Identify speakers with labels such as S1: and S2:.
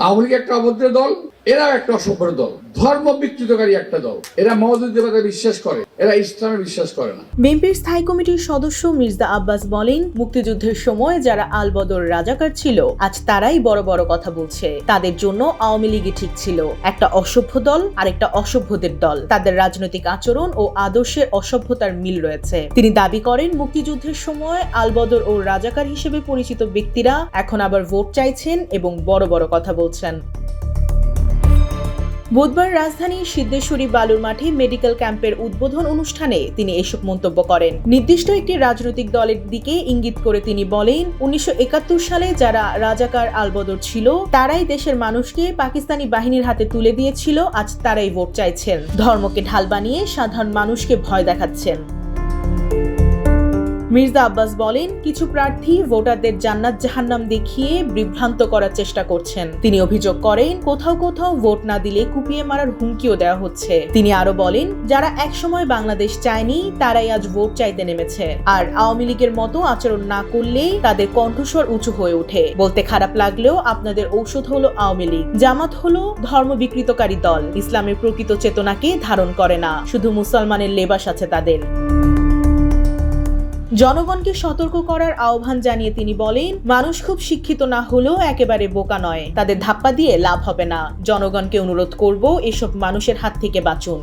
S1: আওয়ামী লীগ একটা অভদ্র দল, এরা একটা অসভ্য দল, ধর্ম বিকৃতকারী একটা দল। এরা মওদুদিবাদে বিশ্বাস করে, এরা ইসলামে বিশ্বাস করে না।
S2: বিএনপির স্থায়ী কমিটির সদস্য মির্জা আব্বাস বলেন, মুক্তিযুদ্ধের সময় যারা আলবদর রাজাকার ছিল আজ তারাই বড় বড় কথা বলছে। তাদের জন্য আওয়ামী লীগই ঠিক ছিল। একটা অসভ্য দল আর একটা অসভ্যদের দল। তাদের রাজনৈতিক আচরণ ও আদর্শের অসভ্যতার মিল রয়েছে। তিনি দাবি করেন, মুক্তিযুদ্ধের সময় আলবদর ও রাজাকার হিসেবে পরিচিত ব্যক্তিরা এখন আবার ভোট চাইছেন এবং বড় বড় কথা বলছেন। বুধবার রাজধানীর সিদ্ধেশ্বরী বালুর মাঠে মেডিকেল ক্যাম্পের উদ্বোধন অনুষ্ঠানে তিনি এসব মন্তব্য করেন। নির্দিষ্ট একটি রাজনৈতিক দলের দিকে ইঙ্গিত করে তিনি বলেন, 1971 সালে যারা রাজাকার আলবদর ছিল তারাই দেশের মানুষকে পাকিস্তানি বাহিনীর হাতে তুলে দিয়েছিল। আজ তারাই ভোট চাইছেন, ধর্মকে ঢাল বানিয়ে সাধারণ মানুষকে ভয় দেখাচ্ছেন। মির্জা আব্বাস বলেন, কিছু প্রার্থী ভোটারদের জান্নাত জাহান্নাম দেখিয়ে বিভ্রান্ত করার চেষ্টা করছেন। তিনি অভিযোগ করেন, কোথাও কোথাও ভোট না দিলে কুপিয়ে মারার হুমকিও দেওয়া হচ্ছে। তিনি আরো বলেন, যারা একসময় বাংলাদেশ চায়নি তারাই আজ ভোট চাইতে নেমেছে। আর আওয়ামী লীগের মতো আচরণ না করলেই তাদের কণ্ঠস্বর উঁচু হয়ে ওঠে। বলতে খারাপ লাগলেও আপনাদের ঔষধ হলো আওয়ামী লীগ। জামাত হলো ধর্ম বিকৃতকারী দল। ইসলামের প্রকৃত চেতনাকে ধারণ করে না, শুধু মুসলমানের লেবাস আছে তাদের। জনগণকে সতর্ক করার আহ্বান জানিয়ে তিনি বলেন, মানুষ খুব শিক্ষিত না হলেও একেবারে বোকা নয়। তাদের ধাপ্পা দিয়ে লাভ হবে না। জনগণকে অনুরোধ করব, এসব মানুষের হাত থেকে বাঁচুন।